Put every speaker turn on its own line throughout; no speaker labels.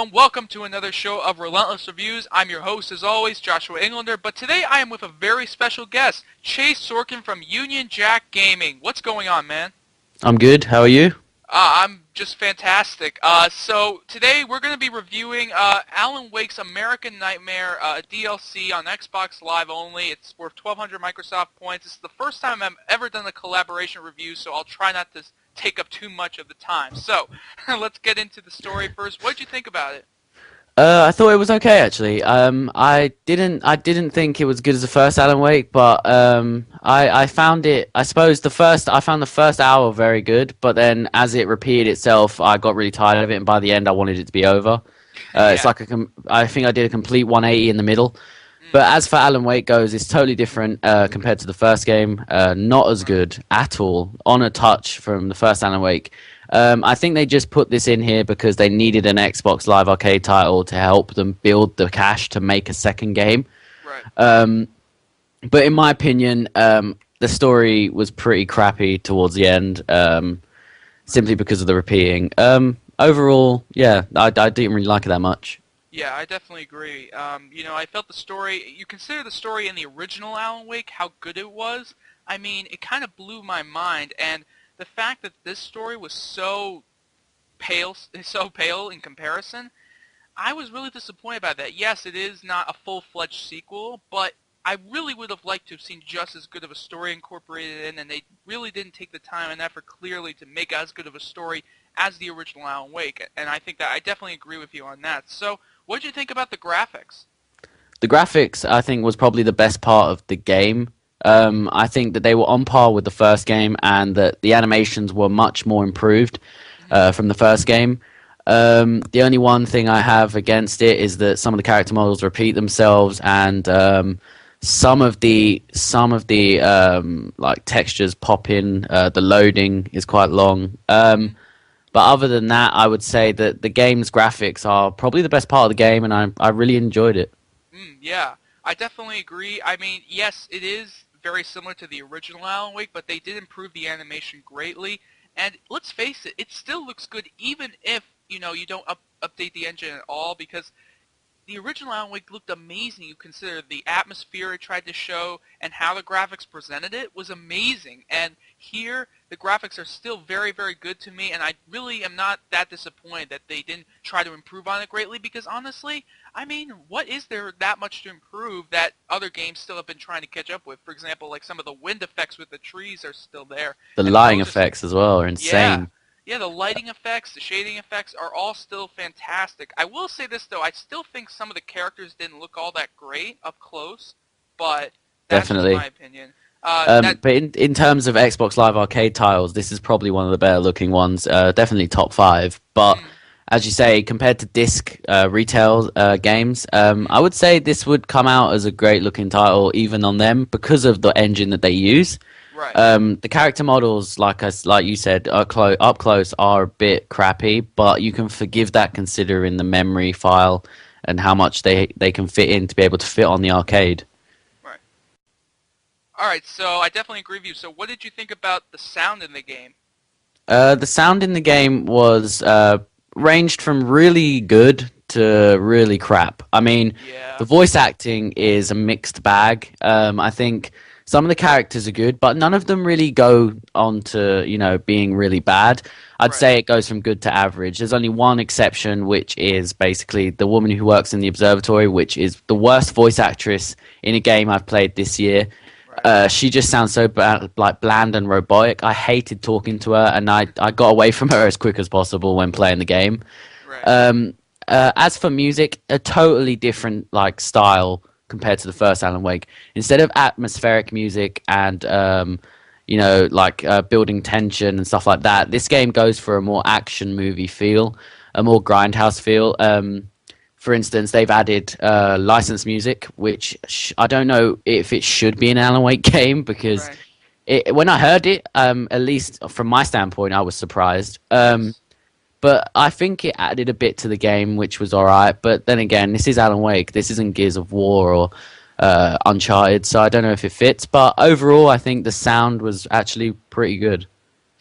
everyone, welcome to another show of Relentless Reviews. I'm your host as always, Joshua Englander, but today I am with a very special guest, Chay Sorkin from UnionJackGaming. What's going on, man?
I'm good, how are you?
I'm just fantastic. So today we're going to be reviewing Alan Wake's American Nightmare DLC on Xbox Live only. It's worth 1,200 Microsoft points. This is the first time I've ever done a collaboration review, so I'll try not to take up too much of the time. So, let's get into the story first. What did you think about it?
I thought it was okay actually. I didn't think it was good as the first Alan Wake, but I found it. I found the first hour very good, but then as it repeated itself, I got really tired of it, and by the end, I wanted it to be over. It's like I think I did a complete 180 in the middle. But as for Alan Wake goes, it's totally different compared to the first game. Not as good at all, on a touch from the first Alan Wake. I think they just put this in here because they needed an Xbox Live Arcade title to help them build the cash to make a second game.
Right.
But in my opinion, the story was pretty crappy towards the end, simply because of the repeating. Overall, yeah, I didn't really like it that much.
Yeah, I definitely agree. I felt the story, you consider the story in the original Alan Wake, how good it was. I mean, it kind of blew my mind, and the fact that this story was so pale in comparison, I was really disappointed by that. Yes, it is not a full-fledged sequel, but I really would have liked to have seen just as good of a story incorporated in, and they really didn't take the time and effort clearly to make as good of a story as the original Alan Wake, and I think that I definitely agree with you on that. So, what did you think about the graphics?
The graphics, I think, was probably the best part of the game. I think that they were on par with the first game, and that the animations were much more improved from the first game. The only one thing I have against it is that some of the character models repeat themselves, and some of the like textures pop in. The loading is quite long. But other than that, I would say that the game's graphics are probably the best part of the game, and I really enjoyed it.
Yeah, I definitely agree. I mean, yes, it is very similar to the original Alan Wake, but they did improve the animation greatly. And let's face it, it still looks good even if, you don't update the engine at all, because the original Alan Wake looked amazing. You consider the atmosphere it tried to show and how the graphics presented it was amazing. And here, the graphics are still very, very good to me, and I really am not that disappointed that they didn't try to improve on it greatly, because honestly, I mean, what is there that much to improve that other games still have been trying to catch up with? For example, like some of the wind effects with the trees are still there.
The lighting effects as well are insane.
Yeah, the lighting effects, the shading effects are all still fantastic. I will say this, though. I still think some of the characters didn't look all that great up close, but that's
Definitely.
my opinion.
But in terms of Xbox Live Arcade titles, this is probably one of the better looking ones. Definitely top 5. But as you say, compared to disc retail games, I would say this would come out as a great looking title even on them because of the engine that they use.
Right.
The character models, like you said, up close are a bit crappy, but you can forgive that considering the memory file and how much they can fit in to be able to fit on the arcade.
Right. All right, so I definitely agree with you. So what did you think about the sound in the game?
The sound in the game was ranged from really good to really crap. I mean, the voice acting is a mixed bag. I think some of the characters are good, but none of them really go on to, being really bad. I'd say it goes from good to average. There's only one exception, which is basically the woman who works in the observatory, which is the worst voice actress in a game I've played this year. She just sounds so bland and robotic. I hated talking to her, and I got away from her as quick as possible when playing the game.
Right.
As for music, a totally different style compared to the first Alan Wake. Instead of atmospheric music and building tension and stuff like that, this game goes for a more action movie feel, a more grindhouse feel. For instance, they've added licensed music, which I don't know if it should be an Alan Wake game, because when I heard it, at least from my standpoint, I was surprised. But I think it added a bit to the game, which was alright. But then again, this is Alan Wake. This isn't Gears of War or Uncharted, so I don't know if it fits. But overall, I think the sound was actually pretty good.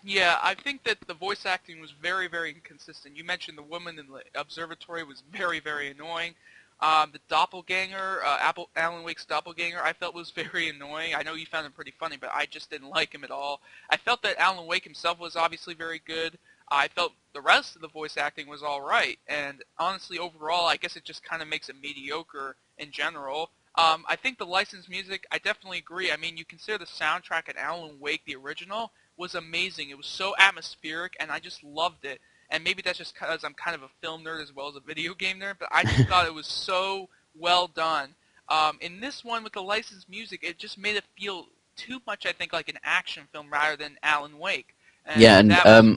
Yeah, I think that the voice acting was very, very inconsistent. You mentioned the woman in the observatory was very, very annoying. The doppelganger, Alan Wake's doppelganger, I felt was very annoying. I know you found him pretty funny, but I just didn't like him at all. I felt that Alan Wake himself was obviously very good. I felt the rest of the voice acting was all right, and honestly, overall, I guess it just kind of makes it mediocre in general. I think the licensed music, I definitely agree. I mean, you consider the soundtrack in Alan Wake, the original, was amazing. It was so atmospheric, and I just loved it. And maybe that's just because I'm kind of a film nerd as well as a video game nerd, but I just thought it was so well done. In this one with the licensed music, it just made it feel too much, I think, like an action film rather than Alan Wake. And
Yeah, and
that was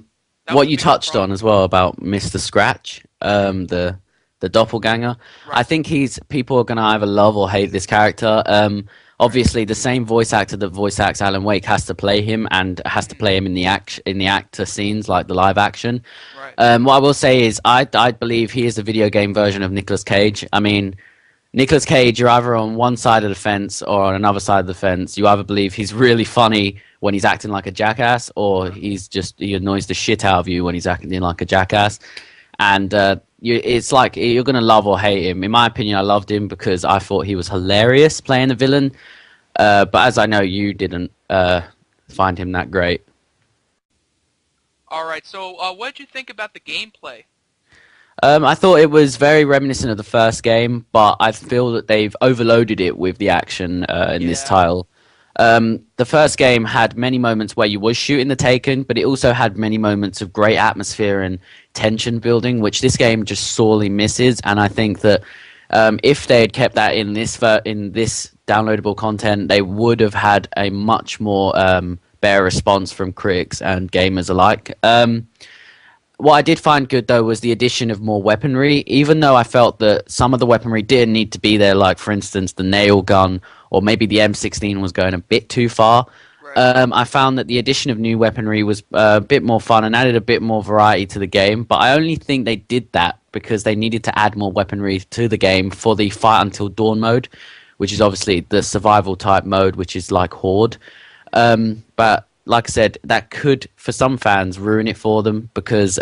what
a
you
major
touched on
problem.
as well about Mr. Scratch, the doppelganger. I
Right.
think he's people are gonna either love or hate this character.
Right.
Obviously, the same voice actor that voice acts Alan Wake has to play him and has to
Hmm.
play him in the actor scenes like the live action.
Right.
What I will say is I believe he is the video game version of Nicolas Cage. I mean, Nicolas Cage, you're either on one side of the fence or on another side of the fence. You either believe he's really funny when he's acting like a jackass, or he annoys the shit out of you when he's acting like a jackass. And it's like you're gonna love or hate him. In my opinion, I loved him because I thought he was hilarious playing the villain. But as I know, you didn't find him that great.
All right. So, what did you think about the gameplay?
I thought it was very reminiscent of the first game, but I feel that they've overloaded it with the action in this
Yeah.
title. The first game had many moments where you was shooting the Taken, but it also had many moments of great atmosphere and tension building, which this game just sorely misses. And I think that if they had kept that in this downloadable content, they would have had a much more better response from critics and gamers alike. What I did find good though was the addition of more weaponry, even though I felt that some of the weaponry didn't need to be there, like for instance the nail gun or maybe the M16 was going a bit too far.
Right.
I found that the addition of new weaponry was a bit more fun and added a bit more variety to the game, but I only think they did that because they needed to add more weaponry to the game for the Fight Until Dawn mode, which is obviously the survival type mode, which is like Horde. But like I said, that could, for some fans, ruin it for them because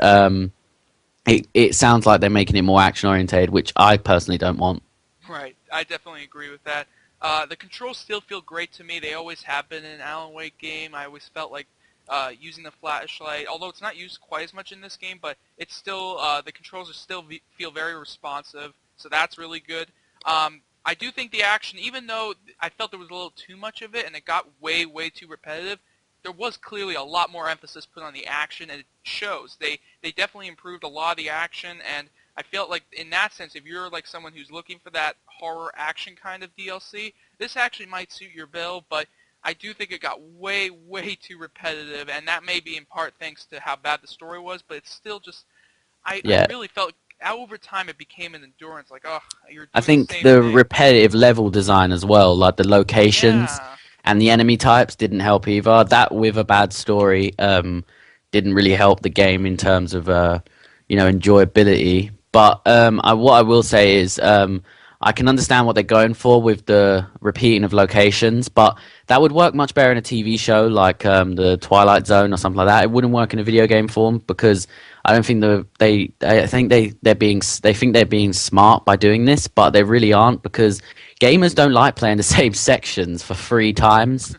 it sounds like they're making it more action oriented, which I personally don't want.
Right. I definitely agree with that. The controls still feel great to me. They always have been in an Alan Wake game. I always felt like using the flashlight, although it's not used quite as much in this game, but it's still the controls are still feel very responsive. So that's really good. I do think the action, even though I felt there was a little too much of it and it got way, way too repetitive, there was clearly a lot more emphasis put on the action, and it shows. They definitely improved a lot of the action, and I felt like in that sense, if you're like someone who's looking for that horror action kind of DLC, this actually might suit your bill, but I do think it got way, way too repetitive, and that may be in part thanks to how bad the story was, but it's still just, I
Yeah,
really felt over time it became an endurance, like, oh, you're
I
doing the
think
same
the
thing.
repetitive level design as well, like the locations
Yeah.
and the enemy types, didn't help either. That with a bad story didn't really help the game in terms of enjoyability. But what I will say is I can understand what they're going for with the repeating of locations, but that would work much better in a TV show like the Twilight Zone or something like that. It wouldn't work in a video game form because I don't think I think they think they're being smart by doing this, but they really aren't because gamers don't like playing the same sections for 3 times.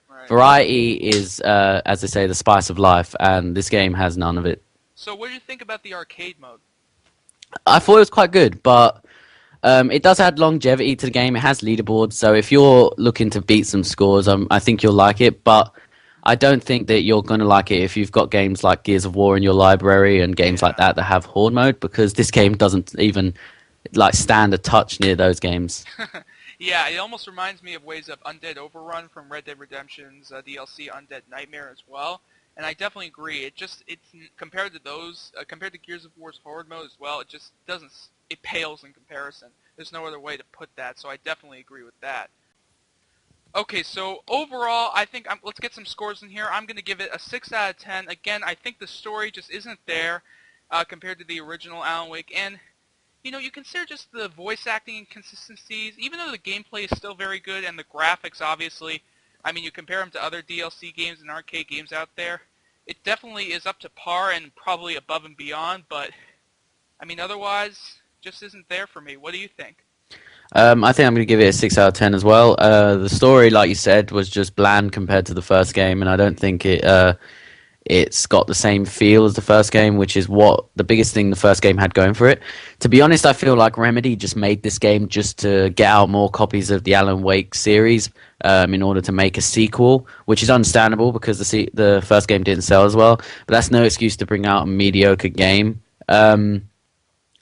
Right.
Variety is, as they say, the spice of life, and this game has none of it.
So what do you think about the arcade mode?
I thought it was quite good, but it does add longevity to the game. It has leaderboards, so if you're looking to beat some scores, I think you'll like it. But I don't think that you're going to like it if you've got games like Gears of War in your library and games like
Yeah.
that that have horde mode, because this game doesn't even like stand a touch near those games.
Yeah, it almost reminds me of ways of Undead Overrun from Red Dead Redemption's DLC Undead Nightmare as well. And I definitely agree. It's compared to those compared to Gears of War's horde mode as well. It just doesn't it pales in comparison. There's no other way to put that. So I definitely agree with that. Okay, so overall, I think let's get some scores in here. I'm going to give it a 6 out of 10. Again, I think the story just isn't there compared to the original Alan Wake. And you consider just the voice acting inconsistencies, even though the gameplay is still very good and the graphics, obviously, I mean, you compare them to other DLC games and arcade games out there, it definitely is up to par and probably above and beyond, but I mean, otherwise, just isn't there for me. What do you think?
I think I'm going to give it a 6 out of 10 as well. The story, like you said, was just bland compared to the first game, and I don't think it's got the same feel as the first game, which is what the biggest thing the first game had going for it. To be honest, I feel like Remedy just made this game just to get out more copies of the Alan Wake series in order to make a sequel, which is understandable because the first game didn't sell as well. But that's no excuse to bring out a mediocre game.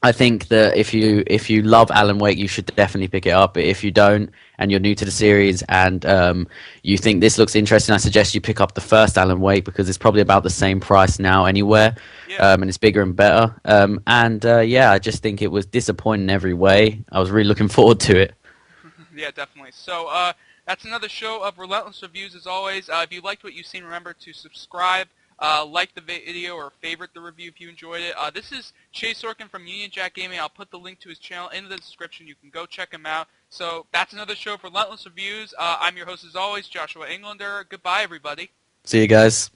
I think that if you love Alan Wake, you should definitely pick it up. But if you don't, and you're new to the series, and you think this looks interesting, I suggest you pick up the first Alan Wake because it's probably about the same price now anywhere,
Yeah.
and it's bigger and better. Yeah, I just think it was disappointing in every way. I was really looking forward to it.
Yeah, definitely. So, that's another show of Relentless Reviews, as always. If you liked what you've seen, remember to subscribe, like the video, or favorite the review if you enjoyed it. This is Chay Sorkin from UnionJackGaming. I'll put the link to his channel in the description. You can go check him out. So, that's another show for Relentless Reviews. I'm your host, as always, Joshua Englander. Goodbye, everybody.
See you guys.